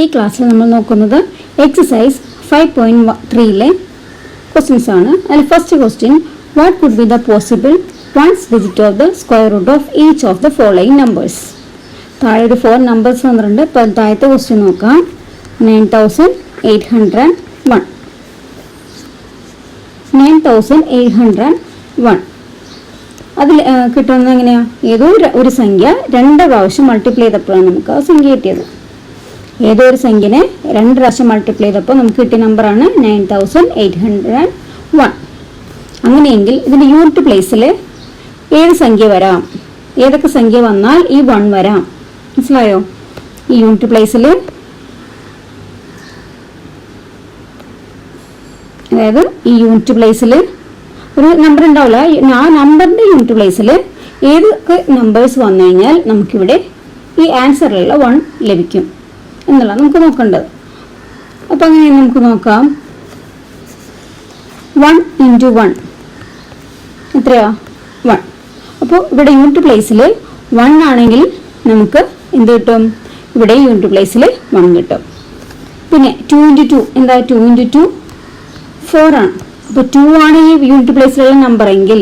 ഈ ക്ലാസ്സിൽ നമ്മൾ നോക്കുന്നത് എക്സസൈസ് 5.3ലെ ക്വസ്റ്റ്യൻസ് ആണ്. അതിൽ first question, what could be the possible ones digit of the square root of each of the following numbers. താഴെ ഒരു 4 നമ്പേഴ്സ് വന്നിട്ടുണ്ട്. ഇപ്പോൾ താഴത്തെ ക്വസ്റ്റ്യൻ നോക്കാം. 9801 9801 അതിൽ കിട്ടുന്നത് എങ്ങനെയാണ്? ഏതോ ഒരു സംഖ്യ 2 പ്രാവശ്യം മൾട്ടിപ്ലൈ ചെയ്തപ്പോഴാണ് നമുക്ക് ആ സംഖ്യ കിട്ടിയത്. ഏതോ ഒരു സംഖ്യനെ 2 പ്രാവശ്യം മൾട്ടിപ്ലൈ ചെയ്തപ്പോൾ നമുക്ക് കിട്ടിയ നമ്പറാണ് 9801. അങ്ങനെയെങ്കിൽ ഇതിൻ്റെ യൂണിറ്റ് പ്ലേസിൽ ഏത് സംഖ്യ വരാം? ഏതൊക്കെ സംഖ്യ വന്നാൽ ഈ 1 വരാം? മനസ്സിലായോ? ഈ യൂണിറ്റ് പ്ലേസിൽ, അതായത് ഈ യൂണിറ്റ് പ്ലേസിൽ ഒരു നമ്പർ ഉണ്ടാവില്ല. ആ നമ്പറിൻ്റെ യൂണിറ്റ് പ്ലേസിൽ ഏതൊക്കെ നമ്പേഴ്സ് വന്നു കഴിഞ്ഞാൽ നമുക്കിവിടെ ഈ ആൻസറിലുള്ള 1 ലഭിക്കും എന്നുള്ളത് നമുക്ക് നോക്കേണ്ടത്. അപ്പോൾ അങ്ങനെ നമുക്ക് നോക്കാം. 1 × 1 എത്രയാ? 1. അപ്പോൾ ഇവിടെ യൂണിറ്റ് പ്ലേസിൽ 1 ആണെങ്കിൽ നമുക്ക് എന്ത് കിട്ടും? ഇവിടെ യൂണിറ്റ് പ്ലേസിൽ 1 കിട്ടും. പിന്നെ 2 × 2 എന്താ? 2 × 2 4 ആണ്. അപ്പോൾ 2 ആണ് ഈ യൂണിറ്റ് പ്ലേസിലുള്ള നമ്പർ എങ്കിൽ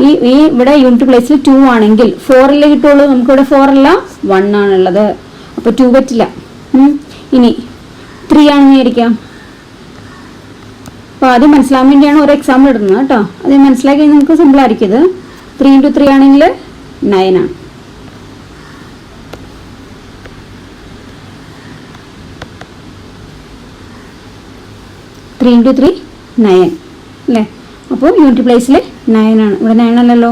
ഈ ഇവിടെ യൂണിറ്റ് പ്ലേസിൽ 2 ആണെങ്കിൽ 4 അല്ലേ കിട്ടുള്ളൂ. നമുക്കിവിടെ 4 അല്ല, 1 ആണുള്ളത്. അപ്പോൾ 2 പറ്റില്ല. ഇനി 3 ആണെന്ന് വിചാരിക്കാം. അപ്പോൾ ആദ്യം മനസ്സിലാൻ വേണ്ടിയാണ് ഒരു എക്സാമ്പിൾ ഇടുന്നത് കേട്ടോ. അത് മനസ്സിലാക്കി നമുക്ക് സിമ്പിൾ ആയിരിക്കും. ഇത് 3 × 3 ആണെങ്കിൽ 9 ആണ്. ത്രീ ഇൻറ്റു 3 9 അല്ലേ? അപ്പോൾ യൂണിറ്റ് പ്ലേസിൽ 9 ആണ്. ഇവിടെ 9 അല്ലല്ലോ,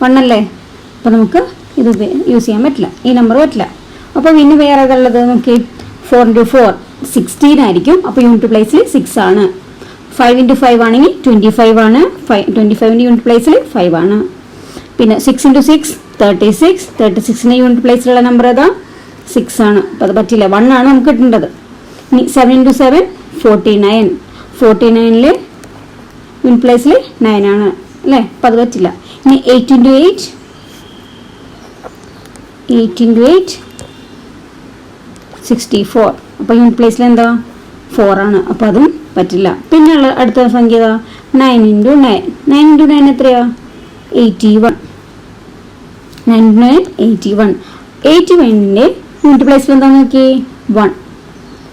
1 അല്ലേ? അപ്പോൾ നമുക്ക് ഇത് യൂസ് ചെയ്യാൻ പറ്റില്ല, ഈ നമ്പർ പറ്റില്ല. അപ്പോൾ പിന്നെ വേറെ ഏതുള്ളത് നോക്കി. 4 × 4 16 ആയിരിക്കും. അപ്പോൾ യൂണിറ്റ് പ്ലേസിൽ 6 ആണ്. 5 × 5 ആണെങ്കിൽ 25 ആണ്. 25ൻ്റെ യൂണിറ്റ് പ്ലേസിൽ 5 ആണ്. പിന്നെ 6 × 6 36. 36ൻ്റെ യൂണിറ്റ് പ്ലേസിലുള്ള നമ്പർ ഏതാ? 6 ആണ്. അപ്പോൾ അത് പറ്റില്ല, 1 ആണ് നമുക്ക് കിട്ടേണ്ടത്. ഇനി 7 × 7 49. 49ൽ യൂണിറ്റ് പ്ലേസിൽ 9 ആണ് അല്ലേ? അപ്പോൾ അത് പറ്റില്ല. ഇനി 8 × 8 8 × 8 64. അപ്പോൾ യൂണിറ്റ് പ്ലേസിൽ എന്താ? 4 ആണ്. അപ്പോൾ അതും പറ്റില്ല. പിന്നെയുള്ള അടുത്ത സംഖ്യ 9 × 9. 9 × 9 എത്രയാ? 81. 9 × 9 81. 81ൻ്റെ യൂണിറ്റ് പ്ലേസിൽ എന്താ നോക്കി? 1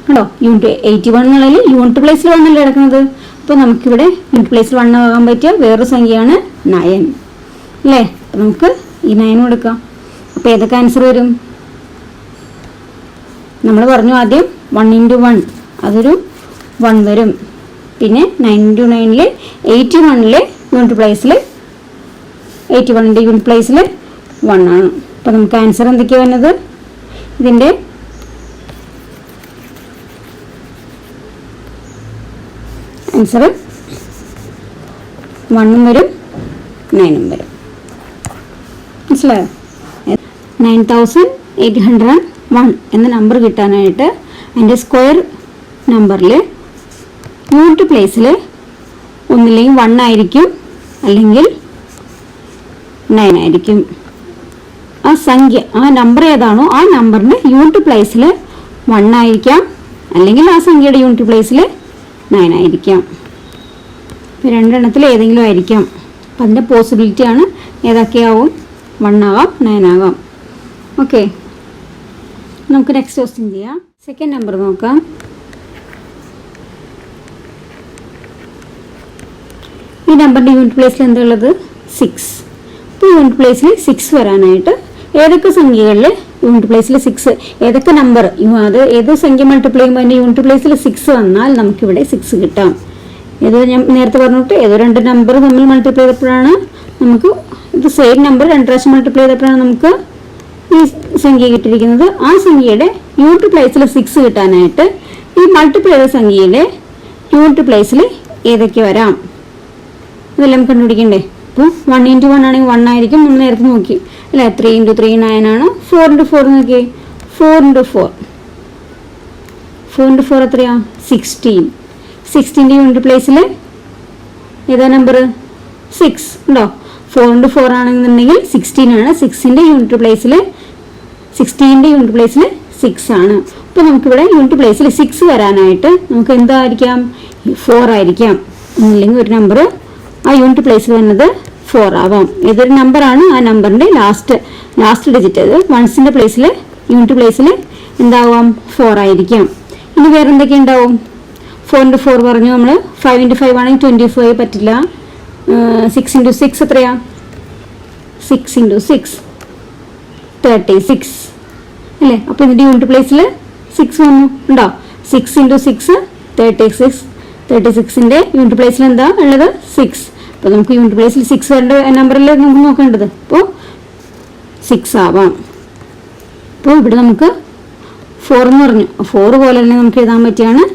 കേട്ടോ. യൂണിറ്റ് 81 എന്നുള്ളതിൽ യൂണിറ്റ് പ്ലേസിൽ 1 അല്ലേ കിടക്കുന്നത്. അപ്പോൾ നമുക്കിവിടെ യൂണിറ്റ് പ്ലേസിൽ 1 ആകാൻ പറ്റിയ വേറൊരു സംഖ്യയാണ് 9 അല്ലേ? അപ്പോൾ നമുക്ക് ഈ 9 കൊടുക്കാം. അപ്പോൾ ഏതൊക്കെ ആൻസർ വരും? നമ്മൾ പറഞ്ഞു ആദ്യം 1 × 1 അതൊരു 1 വരും. പിന്നെ 9 × 9ൽ 81ലെ യൂണിറ്റ് പ്ലേസിൽ 81ൻ്റെ യൂണിറ്റ് പ്ലേസിൽ 1 ആണ്. അപ്പോൾ നമുക്ക് ആൻസർ എന്തൊക്കെയാണ് വരുന്നത്? ഇതിൻ്റെ ആൻസർ 1 വരും, 9 വരും. മനസ്സിലായോ? 9801 എന്ന നമ്പർ കിട്ടാനായിട്ട് അതിൻ്റെ സ്ക്വയർ നമ്പറിൽ യൂണിറ്റ് പ്ലേസിൽ ഒന്നില്ലെങ്കിൽ 1 ആയിരിക്കും, അല്ലെങ്കിൽ 9 ആയിരിക്കും. ആ സംഖ്യ, ആ നമ്പർ ഏതാണോ ആ നമ്പറിൻ്റെ യൂണിറ്റ് പ്ലേസിൽ 1 ആയിരിക്കാം, അല്ലെങ്കിൽ ആ സംഖ്യയുടെ യൂണിറ്റ് പ്ലേസിൽ 9 ആയിരിക്കാം. ഇപ്പോൾ രണ്ടെണ്ണത്തിൽ ഏതെങ്കിലും ആയിരിക്കാം. അപ്പം അതിൻ്റെ പോസിബിലിറ്റിയാണ് ഏതൊക്കെയാവും? 1 ആകാം, 9 ആകാം. ഓക്കെ, നമുക്ക് നെക്സ്റ്റ് ക്വസ്റ്റ്യൻ ചെയ്യാം. സെക്കൻഡ് നമ്പർ നോക്കാം. ഈ നമ്പറിൻ്റെ യൂണിറ്റ് പ്ലേസിൽ എന്താ ഉള്ളത്? 6. ഇപ്പോൾ യൂണിറ്റ് പ്ലേസിൽ 6 വരാനായിട്ട് ഏതൊക്കെ സംഖ്യകളിൽ യൂണിറ്റ് പ്ലേസിൽ 6, ഏതൊക്കെ നമ്പർ, അത് ഏത് സംഖ്യ മൾട്ടിപ്ലൈ ചെയ്യുമ്പോൾ അതിൻ്റെ യൂണിറ്റ് പ്ലേസിൽ 6 വന്നാൽ നമുക്കിവിടെ 6 കിട്ടാം. ഏതോ ഞാൻ നേരത്തെ പറഞ്ഞിട്ട് ഏതോ 2 നമ്പർ തമ്മിൽ മൾട്ടിപ്ലൈ ചെയ്തപ്പോഴാണ് നമുക്ക് ഇത് സെയിം നമ്പർ 2 പ്രാവശ്യം മൾട്ടിപ്ലൈ ചെയ്തപ്പോഴാണ് നമുക്ക് ഈ സംഖ്യ കിട്ടിയിരിക്കുന്നത്. ആ സംഖ്യയുടെ യൂണിറ്റ് പ്ലേസിൽ 6 കിട്ടാനായിട്ട് ഈ മൾട്ടിപ്ലൈ ചെയ്ത സംഖ്യയുടെ യൂണിറ്റ് പ്ലേസിൽ ഏതൊക്കെ വരാം ഇതെല്ലാം കണ്ടുപിടിക്കണ്ടേ? അപ്പോൾ 1 × 1 ആണെങ്കിൽ 1 ആയിരിക്കും, നമ്മൾ നേരത്തെ നോക്കി അല്ലേ? 3 × 3 9 ആണ്. 4 × 4 നോക്കി. 4 × 4 4 × 4 എത്രയാ? 16. 16ൻ്റെ യൂണിറ്റ് പ്ലേസിൽ ഏതാ നമ്പർ? 6 ഉണ്ടോ? 4 × 4 ആണെന്നുണ്ടെങ്കിൽ 16 ആണ്. 6ൻ്റെ യൂണിറ്റ് പ്ലേസിൽ 16ൻ്റെ യൂണിറ്റ് പ്ലേസിൽ 6 ആണ്. അപ്പോൾ നമുക്കിവിടെ യൂണിറ്റ് പ്ലേസിൽ 6 വരാനായിട്ട് നമുക്ക് എന്തായിരിക്കാം 4 ആയിരിക്കാം. അല്ലെങ്കിൽ ഒരു നമ്പർ ആ യൂണിറ്റ് പ്ലേസിൽ വരുന്നത് 4 ആവാം. ഏതൊരു നമ്പറാണ് ആ നമ്പറിൻ്റെ ലാസ്റ്റ് ഡിജിറ്റ്, അത് വൺസിൻ്റെ പ്ലേസിൽ യൂണിറ്റ് പ്ലേസിൽ എന്താവാം 4 ആയിരിക്കാം. ഇനി വേറെ എന്തൊക്കെ ഉണ്ടാവും? 4 into 4 പറഞ്ഞു നമ്മൾ. 5 into 5 ആണെങ്കിൽ 25 പറ്റില്ല. 6 into 6 എത്രയാ? 6 into 6 36 അല്ലേ? അപ്പോൾ ഇതിൻ്റെ യൂണിറ്റ് പ്ലേസിൽ 6 വന്നു ഉണ്ടോ? 6 into 6 36. 36ൻ്റെ യൂണിറ്റ് പ്ലേസിൽ എന്താ ഉള്ളത്? 6. അപ്പോൾ നമുക്ക് യൂണിറ്റ് പ്ലേസിൽ 6 വരേണ്ട നമ്പറിൽ നമുക്ക് നോക്കേണ്ടത്. അപ്പോൾ 6 ആവാം. അപ്പോൾ ഇവിടെ നമുക്ക് 4 എന്ന് പറഞ്ഞു. 4 പോലെ തന്നെ നമുക്ക് എഴുതാൻ പറ്റിയാണ്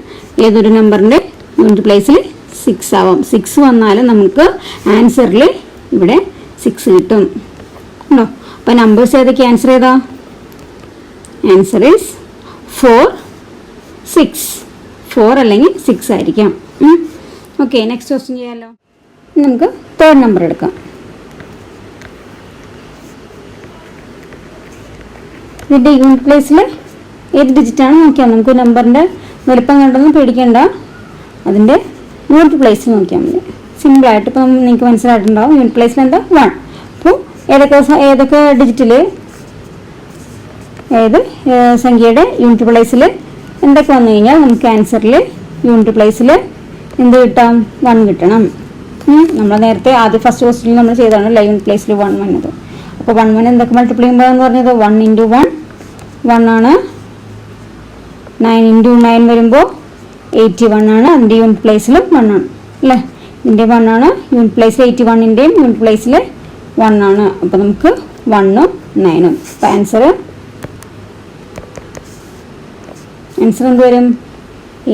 ഏതൊരു നമ്പറിൻ്റെ യൂണിറ്റ് പ്ലേസിൽ 6 ആവാം. 6 വന്നാൽ നമുക്ക് ആൻസറിൽ ഇവിടെ 6 കിട്ടും ഉണ്ടോ? അപ്പോൾ നമ്പേഴ്സ് ഏതൊക്കെ ആൻസർ ചെയ്താ? Answer is 4, 6. 4 അല്ലെങ്കിൽ 6 ആയിരിക്കാം. ഓക്കെ, നെക്സ്റ്റ് ക്വസ്റ്റ്യൻ ചെയ്യാമല്ലോ. നമുക്ക് തേർഡ് നമ്പർ എടുക്കാം. ഇതിൻ്റെ യൂണിറ്റ് പ്ലേസിൽ ഏത് ഡിജിറ്റാണ് നോക്കിയാൽ നമുക്ക് നമ്പറിൻ്റെ വലുപ്പം കണ്ടൊന്നും പേടിക്കേണ്ട. അതിൻ്റെ യൂണിറ്റ് പ്ലേസിൽ നോക്കിയാൽ മതി. സിമ്പിളായിട്ട് ഇപ്പം നിങ്ങൾക്ക് മനസ്സിലായിട്ടുണ്ടാവും. യൂണിറ്റ് പ്ലേസിൽ എന്താ 1. അപ്പോൾ ഏതൊക്കെ ഡിജിറ്റിൽ ഏത് സംഖ്യയുടെ യൂണിറ്റ് പ്ലേസിൽ എന്തൊക്കെ വന്നു കഴിഞ്ഞാൽ നമുക്ക് ആൻസറിൽ യൂണിറ്റ് പ്ലേസിൽ എന്ത് കിട്ടാം? 1 കിട്ടണം. നമ്മൾ നേരത്തെ ഫസ്റ്റ് ക്വസ്റ്റ്യനിൽ നമ്മൾ ചെയ്തതാണ് യൂണിറ്റ് പ്ലേസിൽ 1 വന്നത്. അപ്പോൾ 1 എന്തൊക്കെ മൾട്ടിപ്ലൈ ചെയ്യുമ്പോഴെന്ന് പറഞ്ഞത് 1 into 1 1 ആണ്. 9 into 9 വരുമ്പോൾ 81 ആണ്. അതിൻ്റെ യൂണിറ്റ് പ്ലേസിലും 1 ആണ് അല്ലേ? ഇതിൻ്റെ 1 ആണ് യൂണിറ്റ് പ്ലേസിൽ. 81ൻ്റെയും യൂണിറ്റ് പ്ലേസിൽ 1 ആണ്. അപ്പോൾ നമുക്ക് 1ഉം 9ഉം. അപ്പോൾ ആൻസർ എന്ത് വരും?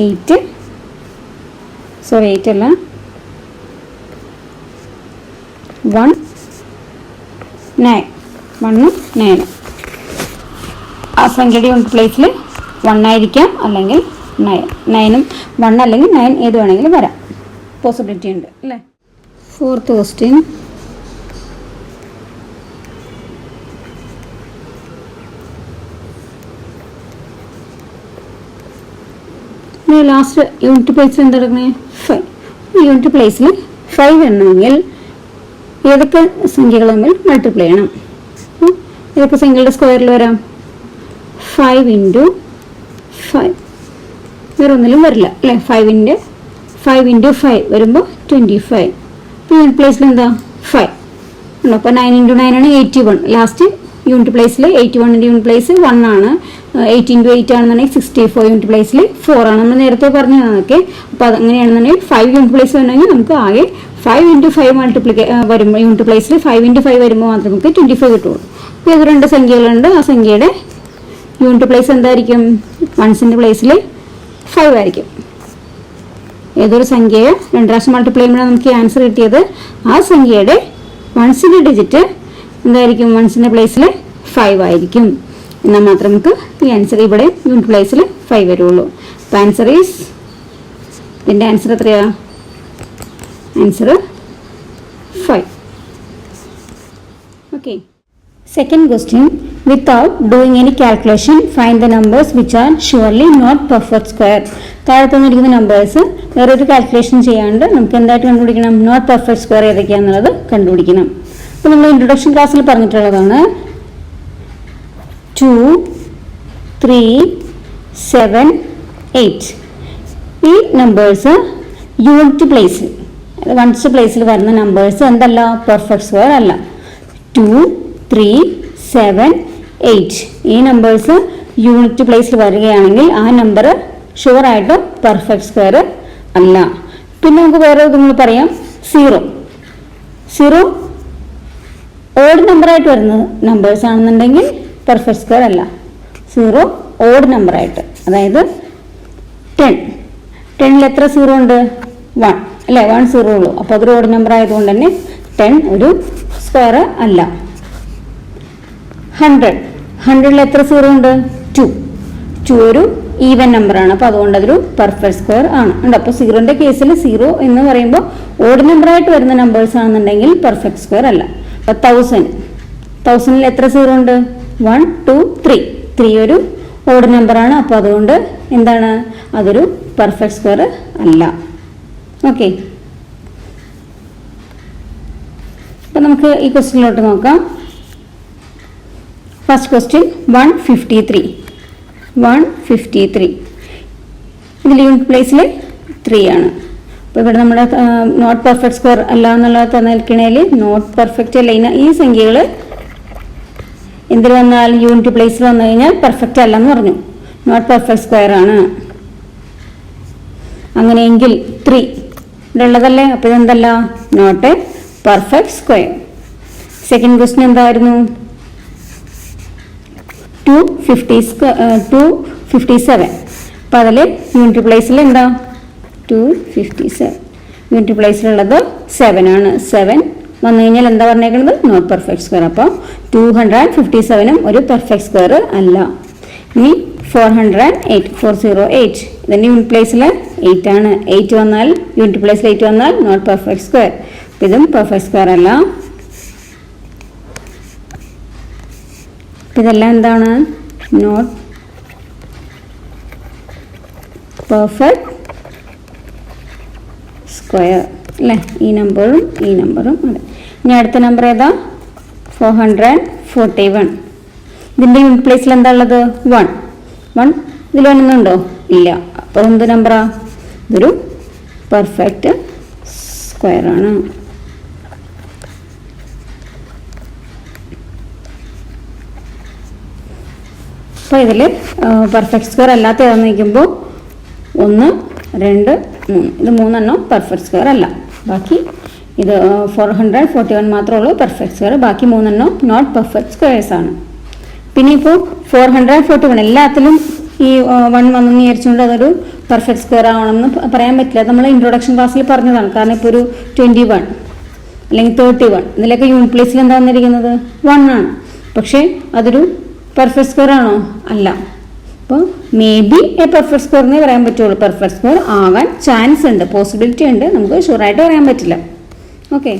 8 അല്ല 1 9. 1ഉം 9ഉം. ആ സംഖ്യയുടെ യൂണിറ്റ് പ്ലേസിൽ 1 ആയിരിക്കാം, അല്ലെങ്കിൽ 9ഉം 1 അല്ലെങ്കിൽ 9 ഏത് വേണമെങ്കിലും വരാം. പോസിബിലിറ്റി ഉണ്ട് അല്ലേ? Fourth question. ലാസ്റ്റ് യൂണിറ്റ് പ്ലേസിൽ എന്താ എടുക്കണേ? 5. യൂണിറ്റ് പ്ലേസിൽ 5 എണ്ണമെങ്കിൽ ഏതൊക്കെ സംഖ്യകൾ തമ്മിൽ മൾട്ടിപ്ലൈ ചെയ്യണം? ഏതൊക്കെ സംഖ്യകളുടെ സ്ക്വയറിൽ വരാം? 5 into 5. വേറെ ഒന്നിലും വരില്ല അല്ലേ? 5 into 5 വരുമ്പോൾ 25. യൂണിറ്റ് പ്ലേസിൽ എന്താ 5 ഉണ്ടോ? അപ്പോൾ 9 into 9 ആണ് 81. ലാസ്റ്റ് യൂണിറ്റ് പ്ലേസിൽ 81ൻ്റെ യൂണിറ്റ് പ്ലേസ് 1 ആണ്. 8 into 8 ആണെന്നുണ്ടെങ്കിൽ 64. യൂണിറ്റ് പ്ലേസിൽ 4 ആണ്. നമ്മൾ നേരത്തെ പറഞ്ഞതൊക്കെ. അപ്പോൾ അതങ്ങനെയാണെന്നുണ്ടെങ്കിൽ 5 യൂണിറ്റ് പ്ലേസ് വരണമെങ്കിൽ നമുക്ക് ആകെ 5 into 5 മൾട്ടിപ്ലിക്കേ വരുമ്പോൾ യൂണിറ്റ് പ്ലേസിൽ 5 into 5 വരുമ്പോൾ മാത്രമേ നമുക്ക് 25 കിട്ടുള്ളൂ. അപ്പോൾ ഇത് 2 സംഖ്യകളുണ്ട്. ആ സംഖ്യയുടെ യൂണിറ്റ് പ്ലേസ് എന്തായിരിക്കും? വൺസിൻ്റെ പ്ലേസിൽ 5 ആയിരിക്കും. ഏതൊരു സംഖ്യയെ 2 പ്രാവശ്യം മൾട്ടിപ്ലൈ ചെയ്യുമ്പോഴാണ് നമുക്ക് ആൻസർ കിട്ടിയത്. ആ സംഖ്യയുടെ വൺസിൻ്റെ ഡിജിറ്റ് എന്തായിരിക്കും? വൺസിൻ്റെ പ്ലേസിൽ 5 ആയിരിക്കും. എന്നാൽ മാത്രം നമുക്ക് ഈ ആൻസർ ഇവിടെ യൂണിറ്റ് പ്ലേസിൽ 5 വരുള്ളൂ. അപ്പോൾ ആൻസർ ഈസ്, ഇതിൻ്റെ ആൻസർ എത്രയാ? Answer 5. Okay, second question. Without doing any calculation, find the numbers which are surely not perfect square. താഴെ തന്നിരിക്കുന്ന നമ്പേഴ്സ് വേറൊരു കാൽക്കുലേഷൻ ചെയ്യാണ്ട് നമുക്ക് എന്തായിട്ട് കണ്ടുപിടിക്കണം? നോട്ട് പെർഫെക്റ്റ് സ്ക്വയർ ഏതൊക്കെയാണെന്നുള്ളത് കണ്ടുപിടിക്കണം. അപ്പോൾ നമ്മൾ ഇൻട്രൊഡക്ഷൻ ക്ലാസ്സിൽ പറഞ്ഞിട്ടുള്ളതാണ് 2, 3, 7, 8. ഈ നമ്പേഴ്സ് യൂണിറ്റ് പ്ലേസിൽ, വൺസ് പ്ലേസിൽ വരുന്ന നമ്പേഴ്സ് എന്തല്ല? പെർഫെക്റ്റ് സ്ക്വയർ അല്ല. 2, 3, 7, 8 ഈ നമ്പേഴ്സ് യൂണിറ്റ് പ്ലേസിൽ വരികയാണെങ്കിൽ ആ നമ്പർ ഷുവറായിട്ട് പെർഫെക്റ്റ് സ്ക്വയർ അല്ല. പിന്നെ നമുക്ക് വേറെ ഇതുങ്ങൾ പറയാം. 0 ഓഡ് നമ്പറായിട്ട് വരുന്ന നമ്പേഴ്സ് ആണെന്നുണ്ടെങ്കിൽ പെർഫെക്റ്റ് സ്ക്വയർ അല്ല. 0 ഓഡ് നമ്പറായിട്ട്, അതായത് 10ൽ എത്ര 0 ഉണ്ട്? 1 അല്ലേ? 1 0 ഉള്ളൂ. അപ്പോൾ അതൊരു ഓഡ് നമ്പർ ആയതുകൊണ്ട് തന്നെ 10 ഒരു സ്ക്വയർ അല്ല. 100ൽ എത്ര 0 ഉണ്ട്? 2 ഒരു ഈവൻ നമ്പറാണ്. അപ്പോൾ അതുകൊണ്ട് അതൊരു പെർഫെക്റ്റ് സ്ക്വയർ ആണ്. അപ്പോൾ 0ന്റെ കേസിൽ 0 എന്ന് പറയുമ്പോൾ ഓഡ് നമ്പറായിട്ട് വരുന്ന നമ്പേഴ്സ് ആണെന്നുണ്ടെങ്കിൽ പെർഫെക്റ്റ് സ്ക്വയർ അല്ല. അപ്പോൾ 1000ൽ എത്ര 0 ഉണ്ട്? 1, 2, 3 ഒരു ഓഡ് നമ്പറാണ്. അപ്പോൾ അതുകൊണ്ട് എന്താണ്, അതൊരു പെർഫെക്റ്റ് സ്ക്വയർ അല്ല. ഓക്കെ, അപ്പം നമുക്ക് ഈ ക്വസ്റ്റ്യനിലോട്ട് നോക്കാം. First question 153. ഇതിൽ യൂണിറ്റ് പ്ലേസിൽ 3 ആണ്. അപ്പോൾ ഇവിടെ നമ്മുടെ നോട്ട് പെർഫെക്റ്റ് സ്ക്വയർ അല്ല എന്നുള്ളത് തന്നിരിക്കണേൽ നോട്ട് പെർഫെക്റ്റ് അല്ല. ഈ സംഖ്യകൾ എന്തിൽ വന്നാൽ യൂണിറ്റ് പ്ലേസിൽ വന്നു കഴിഞ്ഞാൽ പെർഫെക്റ്റ് അല്ലെന്ന് പറഞ്ഞു, നോട്ട് പെർഫെക്റ്റ് സ്ക്വയർ ആണ്. അങ്ങനെയെങ്കിൽ 3 ഇവിടെ ഉള്ളതല്ലേ, അപ്പോൾ ഇതെന്തല്ല, not a perfect square. Second question എന്തായിരുന്നു, 257. അപ്പോൾ അതിൽ യൂണിറ്റ് പ്ലേസിൽ എന്താ 257, യൂണിറ്റ് പ്ലേസിലുള്ളത് 7 ആണ്. 7 വന്നു കഴിഞ്ഞാൽ എന്താ പറഞ്ഞേക്കുന്നത്, നോട്ട് പെർഫെക്റ്റ് സ്ക്വയർ. അപ്പോൾ 257 ഒരു പെർഫെക്റ്റ് സ്ക്വയർ അല്ല. ഇനി 408 ഇതിൻ്റെ യൂണിറ്റ് പ്ലേസിൽ 8 ആണ്. 8 വന്നാൽ യൂണിറ്റ് പ്ലേസിൽ 8 വന്നാൽ നോട്ട് പെർഫെക്റ്റ് സ്ക്വയർ. അപ്പോൾ ഇതും പെർഫെക്റ്റ് സ്ക്വയർ അല്ല. ഇതെല്ലാം എന്താണ്, നോട്ട് പെർഫെക്റ്റ് സ്ക്വയർ അല്ലേ. ഈ നമ്പറും അതെ. ഇനി അടുത്ത നമ്പർ ഏതാ, 441. ഇതിൻ്റെ യൂണിറ്റ് പ്ലേസിൽ എന്താ ഉള്ളത്, 1. ഇതിൽ വന്നുണ്ടോ, ഇല്ല. അപ്പോൾ എന്ത് നമ്പറാ, ഇതൊരു പെർഫെക്റ്റ് സ്ക്വയർ ആണ്. അപ്പോൾ ഇതിൽ പെർഫെക്റ്റ് സ്ക്വയർ അല്ലാത്ത ഏതാണെന്ന് ചോദിക്കുമ്പോൾ 1, 2, 3 ഇത് 3 പെർഫെക്റ്റ് സ്ക്വയർ അല്ല. ബാക്കി ഇത് 441 മാത്രമേ ഉള്ളൂ പെർഫെക്റ്റ് സ്ക്വയർ. ബാക്കി 3 നോട്ട് പെർഫെക്റ്റ് സ്ക്വയേഴ്സ് ആണ്. പിന്നെ ഇപ്പോൾ 441 എല്ലാത്തിലും ഈ 1 വന്നെന്ന് വിചാരിച്ചുകൊണ്ട് അതൊരു പെർഫെക്റ്റ് സ്ക്വയർ ആവണമെന്ന് പറയാൻ പറ്റില്ല. നമ്മൾ ഇൻട്രൊഡക്ഷൻ ക്ലാസ്സിൽ പറഞ്ഞതാണ്. കാരണം ഇപ്പോൾ ഒരു 21 അല്ലെങ്കിൽ 31 ഇതിലൊക്കെ യൂണിറ്റ് പ്ലേസിൽ എന്താ വന്നിരിക്കുന്നത്, 1 ആണ്. പക്ഷേ അതൊരു പെർഫെക്റ്റ് സ്ക്വയർ ആണോ, അല്ല. അപ്പോൾ may be a perfect square എന്നേ പറയാൻ പറ്റുള്ളൂ. പെർഫെക്റ്റ് സ്ക്വയർ ആകാൻ ചാൻസ് ഉണ്ട്, പോസിബിലിറ്റി ഉണ്ട്, നമുക്ക് ഷുവറായിട്ട് പറയാൻ പറ്റില്ല. Okay,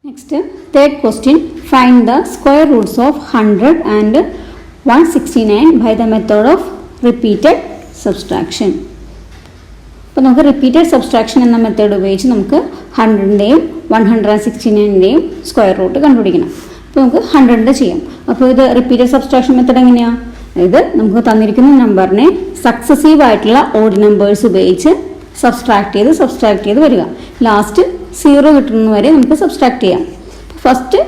next third question, find the square roots of 100 and 169 by the method of repeated subtraction. അപ്പോൾ നമുക്ക് റിപ്പീറ്റഡ് സബ്സ്ട്രാക്ഷൻ എന്ന മെത്തേഡ് ഉപയോഗിച്ച് നമുക്ക് 100ൻ്റെയും 169ൻ്റെയും സ്ക്വയർ റൂട്ട് കണ്ടുപിടിക്കണം. അപ്പോൾ നമുക്ക് 100 ചെയ്യാം. അപ്പോൾ ഇത് റിപ്പീറ്റഡ് സബ്സ്ട്രാക്ഷൻ മെത്തേഡ് എങ്ങനെയാണ്, ഇത് നമുക്ക് തന്നിരിക്കുന്ന നമ്പറിനെ സക്സസീവ് ആയിട്ടുള്ള ഓഡ് നമ്പേഴ്സ് ഉപയോഗിച്ച് സബ്സ്ട്രാക്ട് ചെയ്ത് വരിക. ലാസ്റ്റ് 0 കിട്ടുന്ന വരെ നമുക്ക് സബ്സ്ട്രാക്ട് ചെയ്യാം. ഫസ്റ്റ്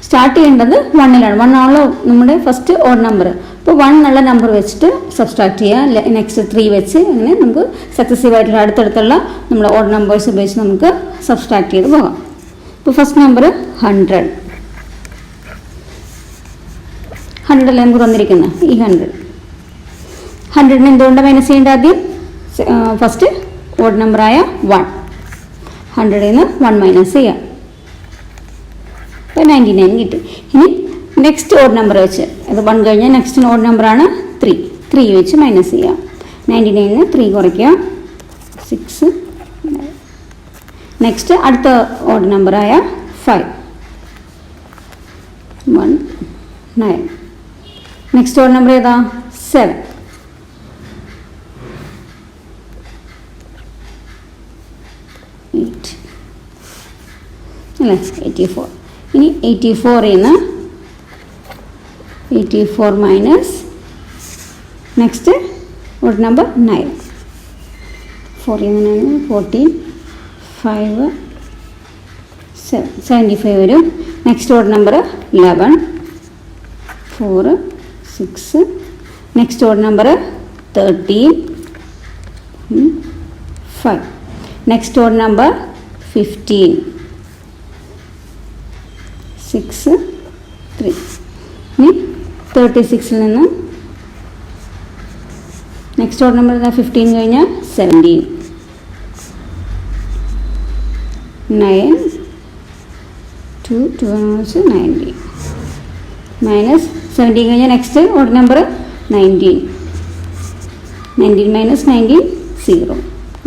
സ്റ്റാർട്ട് ചെയ്യേണ്ടത് 1ലാണ്. 1 ആണല്ലോ നമ്മുടെ ഫസ്റ്റ് ഓഡ് നമ്പർ. അപ്പോൾ 1 എന്നുള്ള നമ്പർ വെച്ചിട്ട് സബ്സ്ട്രാക്ട് ചെയ്യുക. നെക്സ്റ്റ് 3 വെച്ച് അങ്ങനെ നമുക്ക് സക്സസീവ് ആയിട്ടുള്ള അടുത്തടുത്തുള്ള നമ്മുടെ ഓഡ് നമ്പേഴ്സ് ഉപയോഗിച്ച് നമുക്ക് സബ്സ്ട്രാക്ട് ചെയ്ത് പോകാം. ഇപ്പോൾ ഫസ്റ്റ് നമ്പർ 100 അല്ലേ നമുക്ക് തന്നിരിക്കുന്നത്. ഈ 100നെ എന്തുകൊണ്ട് മൈനസ് ചെയ്യേണ്ട, ആദ്യം ഫസ്റ്റ് ഓഡ് നമ്പറായ 1, 100ൽ നിന്ന് 1 മൈനസ് ചെയ്യാം. അപ്പോൾ 99 കിട്ടി. ഇനി നെക്സ്റ്റ് ഓഡ് നമ്പർ വെച്ച്, അത് 1 കഴിഞ്ഞാൽ നെക്സ്റ്റ് ഓഡ് നമ്പറാണ് 3 വെച്ച് മൈനസ് ചെയ്യാം. 99ന് 3 കുറയ്ക്കുക, 6. നെക്സ്റ്റ് അടുത്ത ഓഡ് നമ്പറായ 5, 1, 9. നെക്സ്റ്റ് ഓഡ് നമ്പർ ഏതാ, 7. 8 അല്ലേ, 84. ഇനി 84ൽ നിന്ന് 84 മൈനസ് നെക്സ്റ്റ് ഓഡ് നമ്പർ 9. 4ൽ നിന്ന് 14, 5, 7, 75 വരും. Next odd number 11, 4, 6. Next odd number 13, 5. Next odd number 15, 6, 3. ഇനി 36ൽ നിന്ന് നെക്സ്റ്റ് ഓഡ് നമ്പർ 15 കഴിഞ്ഞാൽ 17, 9, 2, 19 മൈനസ് 17 കഴിഞ്ഞാൽ നെക്സ്റ്റ് ഓഡ് നമ്പർ 19 മൈനസ് 19, 0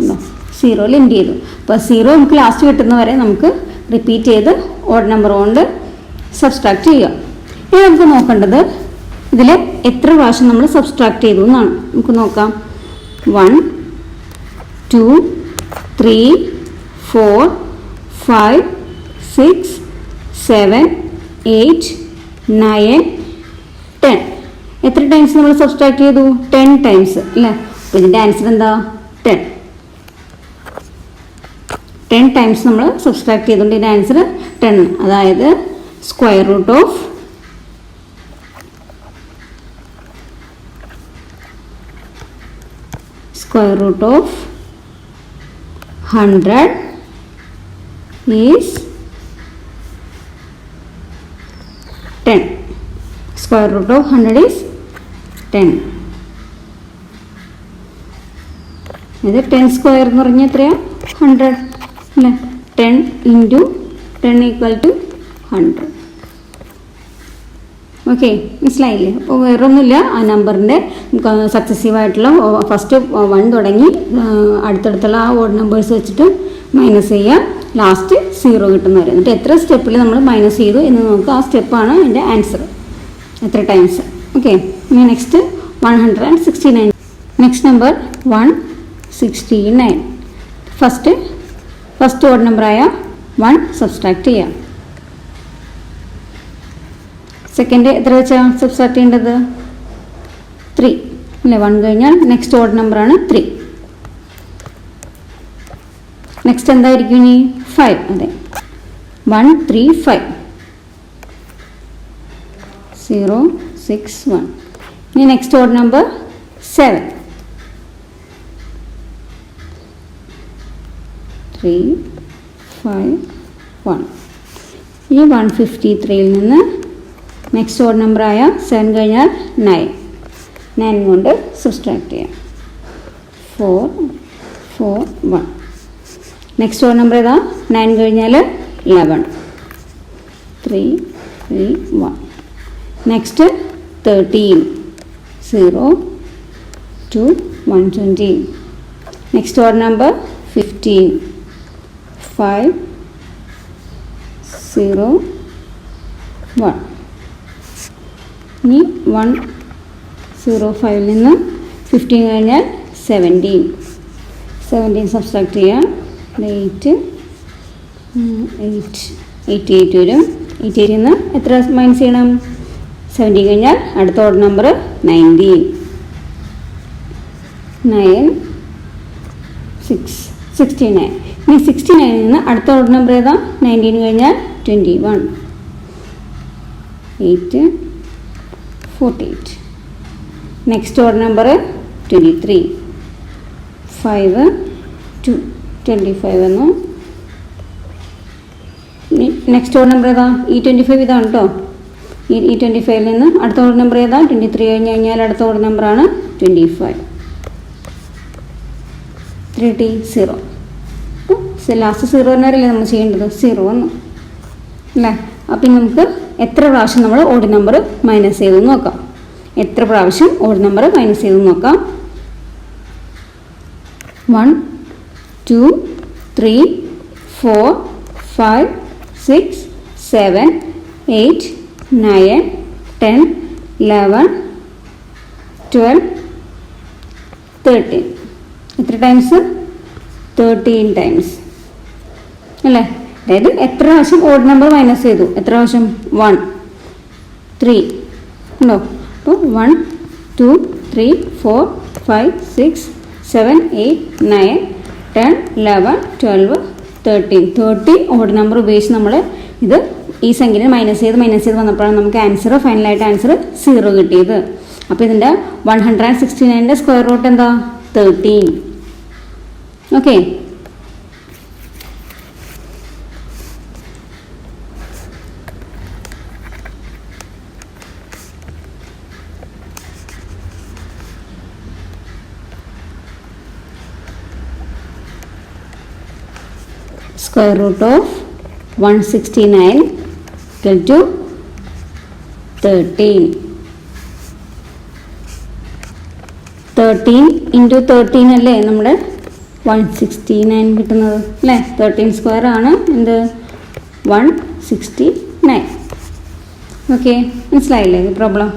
ഉണ്ടോ, 0ൽ എൻഡ് ചെയ്തു. അപ്പോൾ 0 നമുക്ക് ലാസ്റ്റ് കിട്ടുന്നവരെ നമുക്ക് റിപ്പീറ്റ് ചെയ്ത് ഓഡ് നമ്പർ കൊണ്ട് സബ്സ്ട്രാക്ട് ചെയ്യുക. ഇനി നമുക്ക് നോക്കേണ്ടത് ഇതിൽ എത്ര പ്രാവശ്യം നമ്മൾ സബ്സ്ട്രാക്ട് ചെയ്തു എന്നാണ്. നമുക്ക് നോക്കാം. 1 2 3 4 5 6 7 8 9 10. എത്ര ടൈംസ് നമ്മൾ സബ്സ്ട്രാക്ട് ചെയ്തു? 10 ടൈംസ് അല്ലേ. അപ്പോൾ ഇതിൻ്റെ ആൻസർ എന്താ? 10. 10 ടൈംസ് നമ്മൾ സബ്സ്ട്രാക്ട് ചെയ്തുകൊണ്ട് ഇതിൻ്റെ ആൻസർ 10. അതായത് square root of 100 is 10. Square root of 100 is 10. ഇത് 10 സ്ക്വയർ എന്ന് പറഞ്ഞാൽ എത്രയാണ്? 100 അല്ലേ. 10 ഇൻറ്റു 10 ഈക്വൽ ടു 100. ഓക്കെ, മനസ്സിലായില്ലേ? അപ്പോൾ വേറൊന്നുമില്ല, ആ നമ്പറിൻ്റെ സക്സസീവായിട്ടുള്ള ഫസ്റ്റ് 1 തുടങ്ങി അടുത്തടുത്തുള്ള ആ ഓഡ് നമ്പേഴ്സ് വെച്ചിട്ട് മൈനസ് ചെയ്യുക, ലാസ്റ്റ് 0 കിട്ടുന്ന വരെ. എന്നിട്ട് എത്ര സ്റ്റെപ്പിൽ നമ്മൾ മൈനസ് ചെയ്തു എന്ന് നോക്കുക. ആ സ്റ്റെപ്പാണ് എൻ്റെ ആൻസർ, എത്ര ടൈംസ്. ഓക്കെ, ഇനി next 169. Next number 169. First odd നമ്പറായ 1 സബ്സ്ട്രാക്ട് ചെയ്യാം. സെക്കൻഡ് എത്ര വെച്ചാൽ സബ്സ്ട്രാക്ട് ചെയ്യേണ്ടത്? 3 അല്ലേ. 1 കഴിഞ്ഞാൽ നെക്സ്റ്റ് ഓഡ് നമ്പറാണ് 3. നെക്സ്റ്റ് എന്തായിരിക്കും ഇനി? 5. അതെ, 1 3 5 0 6 1. ഇനി നെക്സ്റ്റ് ഓഡ് നമ്പർ 7 3 5 1. ഈ 153ൽ നിന്ന് നെക്സ്റ്റ് ഓഡ് നമ്പറായ 7 കഴിഞ്ഞാൽ 9 കൊണ്ട് സബ്സ്ട്രാക്ട് ചെയ്യാം. 4 4 1. നെക്സ്റ്റ് ഓഡ് നമ്പർ ഏതാ? 9 കഴിഞ്ഞാൽ 11 3 3 1. നെക്സ്റ്റ് 13 0 2 120. Next odd number 15 5 0 1. ഇനി 105ൽ നിന്ന് 15 കഴിഞ്ഞാൽ 17 സബ്സ്ട്രാക്ട് ചെയ്യാം. 8 88 വരും. 88ൽ നിന്ന് എത്ര മൈനസ് ചെയ്യണം? 70 കഴിഞ്ഞാൽ അടുത്ത ഓഡ് നമ്പർ 19 9 6 69. ഇനി 69ൽ നിന്ന് അടുത്ത ഓഡ് നമ്പർ ഏതാ? 19 കഴിഞ്ഞാൽ 21 8 48. നെക്സ്റ്റ് ഓഡ് നമ്പർ 23 5 2 25 എന്നു. നെക്സ്റ്റ് ഓഡ് നമ്പർ ഏതാ? ഈ 25 ഇതാണ് കേട്ടോ. ഈ 25ൽ നിന്ന് അടുത്ത ഓഡ് നമ്പർ ഏതാ? 23 കഴിഞ്ഞ് കഴിഞ്ഞാൽ അടുത്ത ഓഡ് നമ്പറാണ് 25 3 0. ലാസ്റ്റ് 0 എന്നറിയില്ലേ നമ്മൾ ചെയ്യേണ്ടത്? 0 വന്നു അല്ലേ. അപ്പം നമുക്ക് എത്ര പ്രാവശ്യം നമ്മൾ ഓഡ് നമ്പർ മൈനസ് ചെയ്തു നോക്കാം. എത്ര പ്രാവശ്യം ഓഡ് നമ്പർ മൈനസ് ചെയ്തു നോക്കാം. 1 2 3 4 5 6 7 8 9 10 11 12 13. എത്ര ടൈംസ്? 13 ടൈംസ് അല്ലേ. അതായത് എത്ര പ്രാവശ്യം ഓഡ് നമ്പർ മൈനസ് ചെയ്തു? എത്ര പ്രാവശ്യം? 1 3 ഉണ്ടോ? അപ്പോൾ 1 2 3 4 5 6 7 8 9 10 11 12 13. 30 ഓഡ് നമ്പർ ഉപയോഗിച്ച് നമ്മൾ ഇത് ഈ സംഖ്യയിൽ മൈനസ് ചെയ്ത് വന്നപ്പോഴാണ് നമുക്ക് ഫൈനലായിട്ട് ആൻസർ 0 കിട്ടിയത്. അപ്പോൾ ഇതിൻ്റെ 169ൻ്റെ സ്ക്വയർ റൂട്ട് എന്താ? 13. Okay, square root of 169 equal to 13. 13 into 13 അല്ലേ നമ്മുടെ 169 കിട്ടുന്നത് അല്ലേ. 13 സ്ക്വയർ ആണ് എന്ത്? 169. ഓക്കെ, മനസ്സിലായില്ലേ ഈ പ്രോബ്ലം?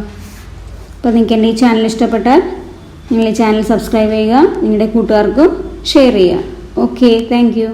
അപ്പോൾ നിങ്ങൾക്ക് എൻ്റെ ഈ ചാനൽ ഇഷ്ടപ്പെട്ടാൽ നിങ്ങൾ ഈ ചാനൽ സബ്സ്ക്രൈബ് ചെയ്യുക, നിങ്ങളുടെ കൂട്ടുകാർക്കും ഷെയർ ചെയ്യുക. Okay, thank you.